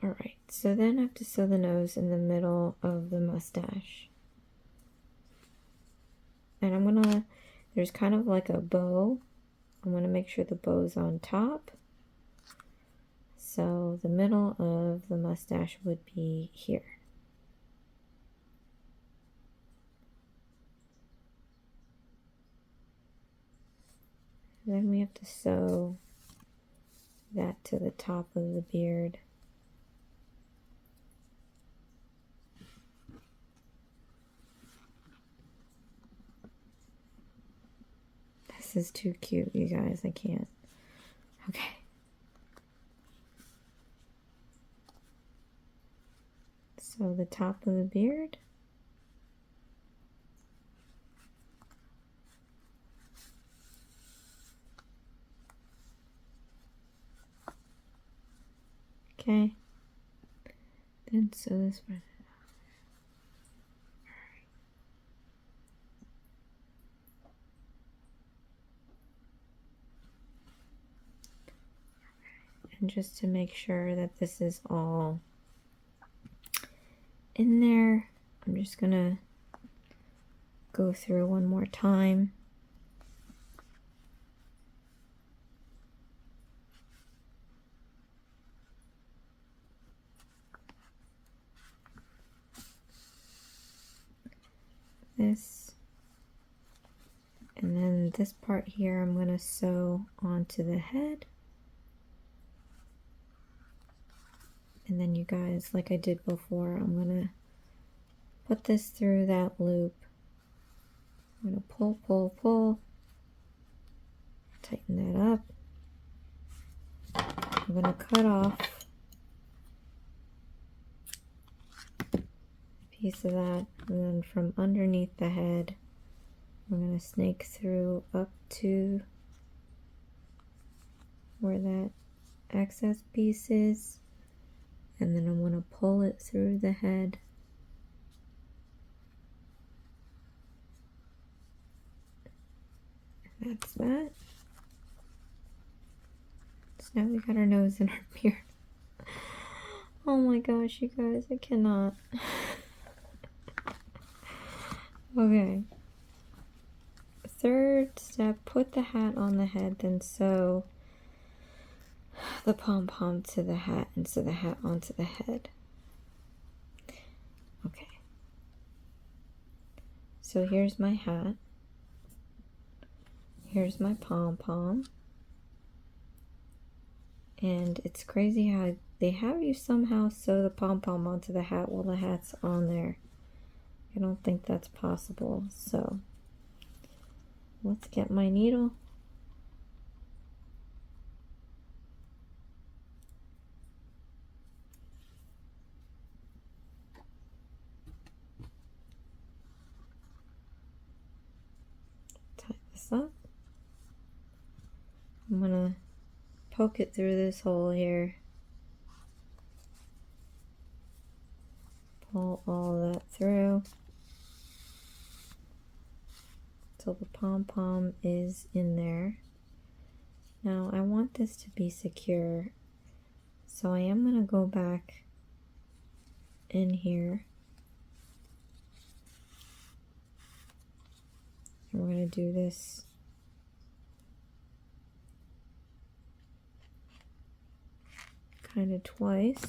Alright, so then I have to sew the nose in the middle of the mustache. And I'm gonna, there's kind of like a bow. I'm gonna make sure the bow's on top. So the middle of the mustache would be here. Then we have to sew that to the top of the beard. This is too cute, you guys. I can't. Okay. So the top of the beard. Okay. Then sew this one. And just to make sure that this is all in there, I'm just gonna go through one more time. This, and then this part here I'm gonna sew onto the head. And then you guys, like I did before, I'm gonna put this through that loop. I'm gonna pull, pull, pull, tighten that up. I'm gonna cut off a piece of that, and then from underneath the head, I'm gonna snake through up to where that excess piece is. And then I'm going to pull it through the head. And that's that. So now we got our nose and our beard. Oh my gosh, you guys, I cannot. Okay. Third step, put the hat on the head, then sew the pom-pom to the hat and sew the hat onto the head. Okay. So here's my hat. Here's my pom-pom. And it's crazy how they have you somehow sew the pom-pom onto the hat while the hat's on there. I don't think that's possible. So let's get my needle. Tie this up. I'm gonna poke it through this hole here. Pull all that through till the pom-pom is in there. Now I want this to be secure, so I am going to go back in here and we're going to do this kind of twice.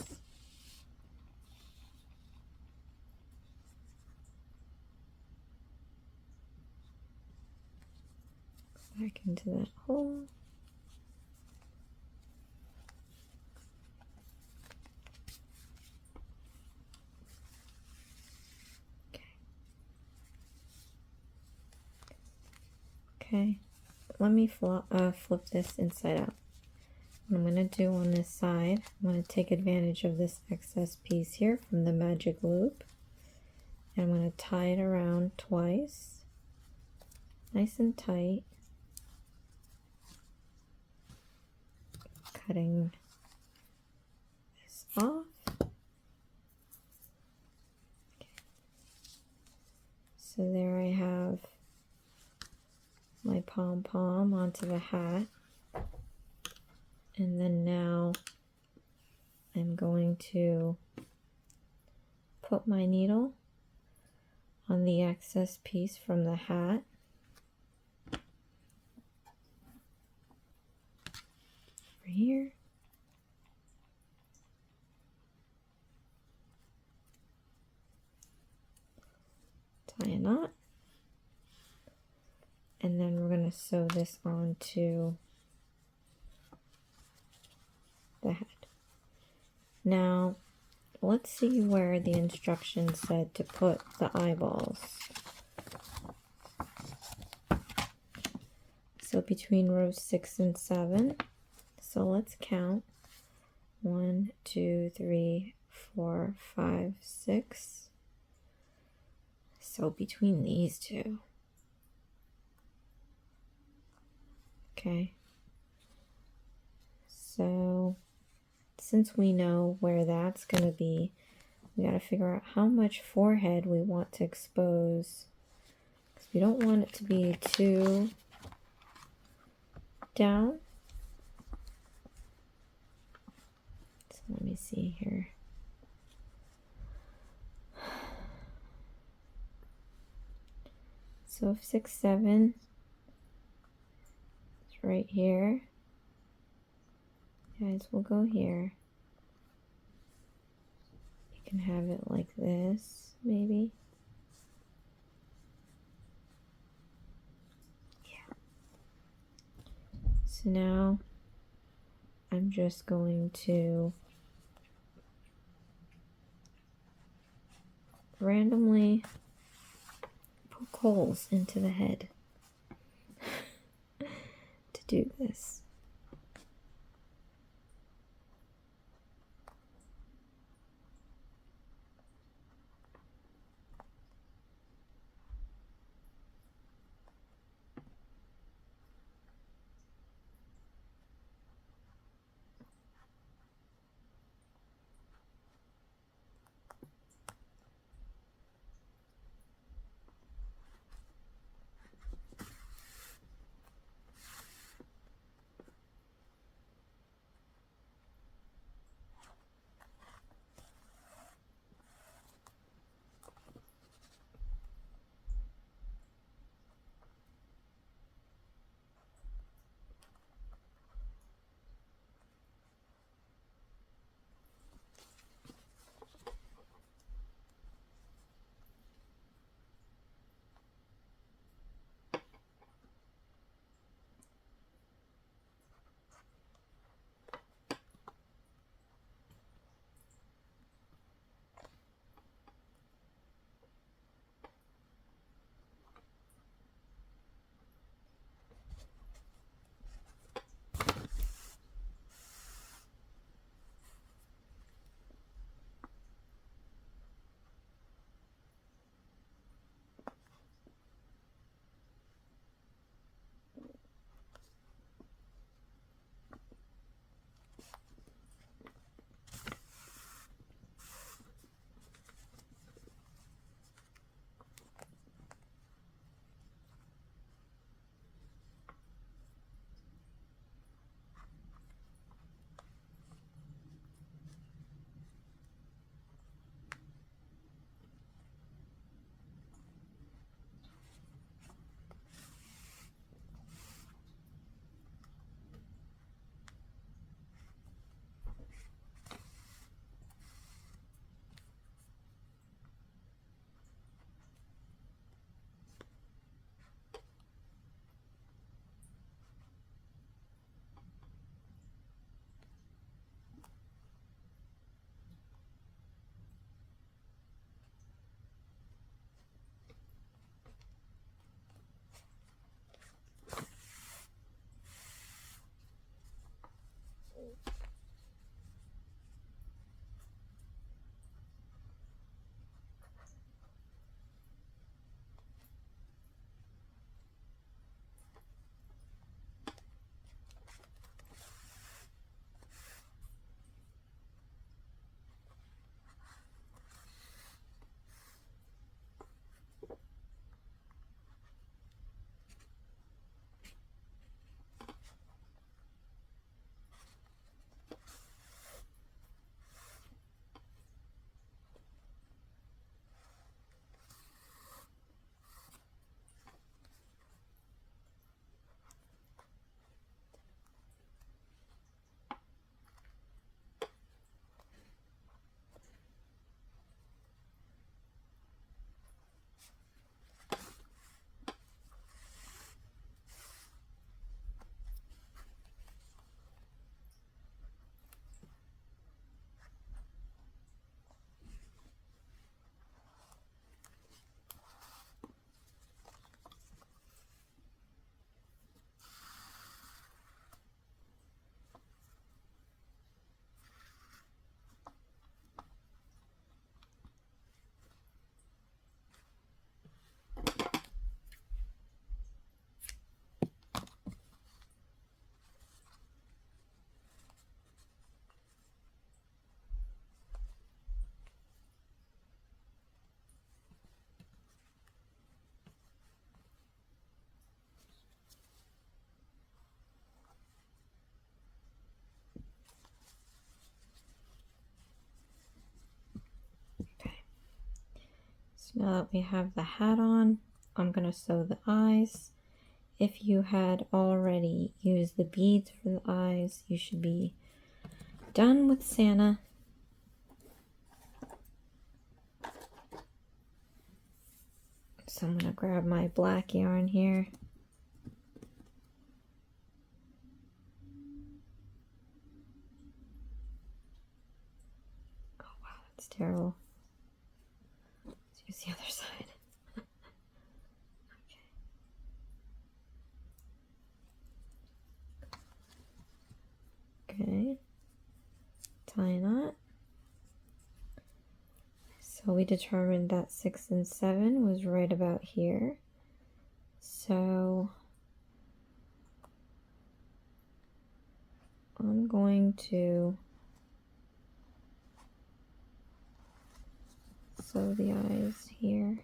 Back into that hole. Okay, let me flip this inside out. What I'm going to do on this side, I'm going to take advantage of this excess piece here from the magic loop. And I'm going to tie it around twice, nice and tight. Cutting this off. Okay. So there I have my pom-pom onto the hat. And then now I'm going to put my needle on the excess piece from the hat. Over here. Tie a knot. And then we're going to sew this onto the head. Now, let's see where the instructions said to put the eyeballs. So between rows 6 and 7. So let's count. 1, 2, 3, 4, 5, 6. So between these two. Okay. So since we know where that's going to be, we got to figure out how much forehead we want to expose, because we don't want it to be too down. So let me see here. So if 6, 7 is right here, guys, we'll go here. You can have it like this, maybe. Yeah. So now I'm just going to randomly poke holes into the head to do this. So now that we have the hat on, I'm going to sew the eyes. If you had already used the beads for the eyes, you should be done with Santa. So I'm going to grab my black yarn here. Oh wow, that's terrible. Let's use the other side. Okay, tie a knot. So we determined that 6 and 7 was right about here. So I'm going to sew the eyes here.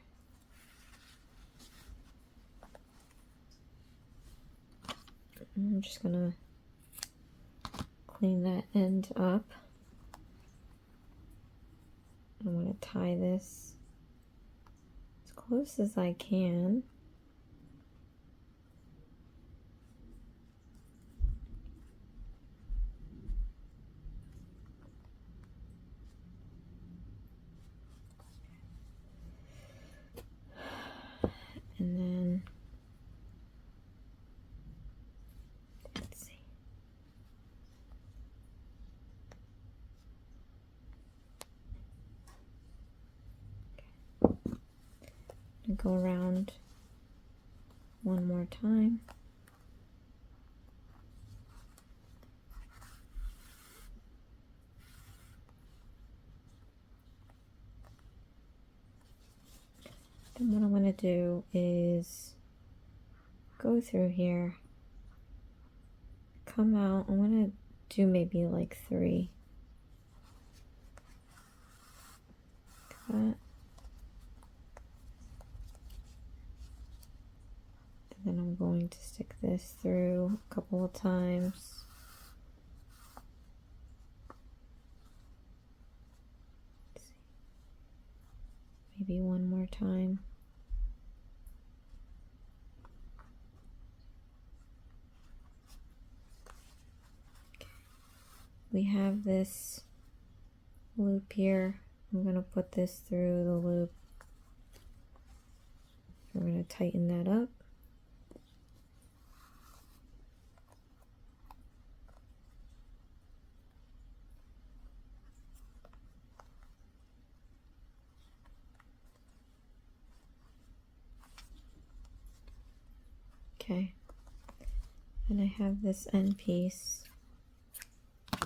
I'm just gonna clean that end up. I'm going to tie this as close as I can. And then, let's see. Okay. Go around one more time. Then what I'm going to do is go through here, come out. I'm going to do maybe like 3. Like that. And then I'm going to stick this through a couple of times. Let's see. Maybe one more time. Okay. We have this loop here. I'm going to put this through the loop. We're going to tighten that up. Okay, and I have this end piece. I'm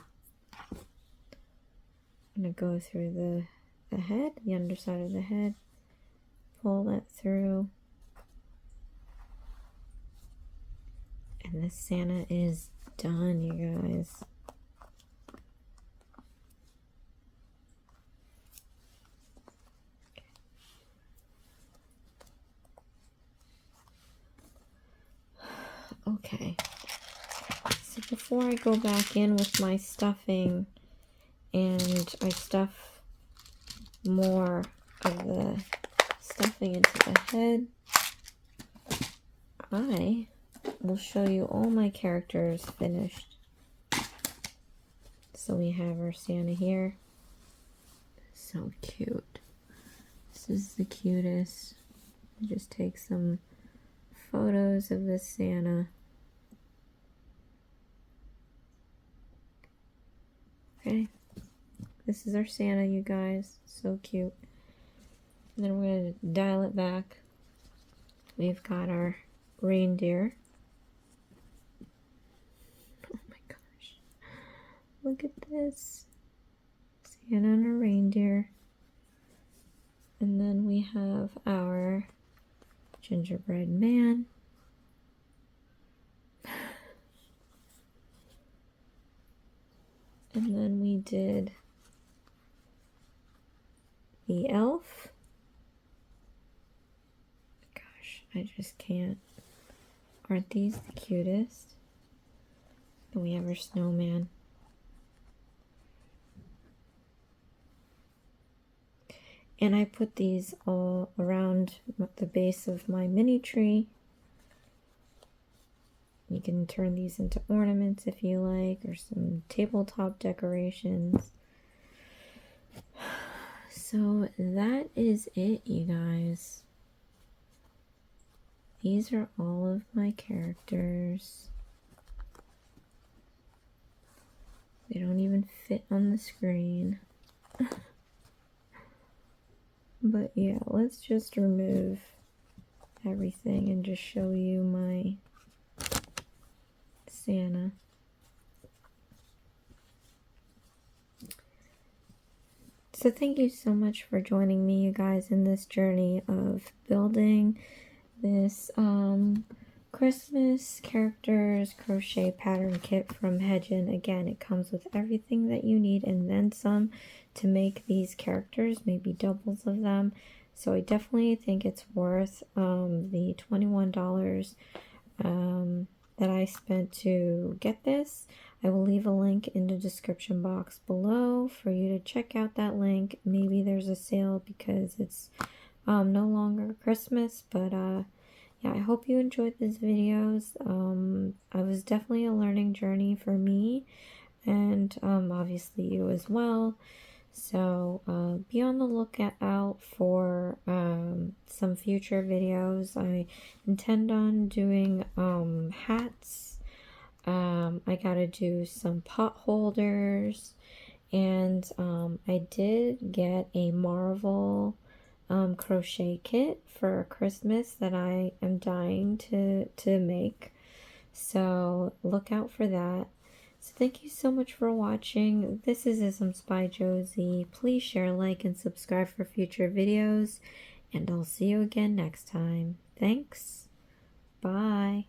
going to go through the head, the underside of the head, pull that through, and the Santa is done, you guys. Okay, so before I go back in with my stuffing and I stuff more of the stuffing into the head, I will show you all my characters finished. So we have our Santa here. So cute. This is the cutest. I just take some photos of this Santa. Okay, this is our Santa, you guys. So cute. And then we're going to dial it back. We've got our reindeer. Oh my gosh. Look at this. Santa and a reindeer. And then we have our gingerbread man. And then we did the elf. Gosh, I just can't. Aren't these the cutest? And we have our snowman. And I put these all around the base of my mini tree. You can turn these into ornaments if you like, or some tabletop decorations. So that is it, you guys. These are all of my characters. They don't even fit on the screen. But yeah, let's just remove everything and just show you my Santa. So thank you so much for joining me, you guys, in this journey of building this Christmas characters crochet pattern kit from HEJIN. Again, it comes with everything that you need and then some to make these characters, maybe doubles of them. So I definitely think it's worth the $21 that I spent to get this. I will leave a link in the description box below for you to check out that link. Maybe there's a sale because it's no longer Christmas, but yeah, I hope you enjoyed these videos. It was definitely a learning journey for me, and obviously you as well. So be on the lookout for some future videos. I intend on doing hats. I gotta do some pot holders, and I did get a Marvel crochet kit for Christmas that I am dying to make. So look out for that. So thank you so much for watching. This is IsmsbyJBM. Please share, like, and subscribe for future videos. And I'll see you again next time. Thanks. Bye.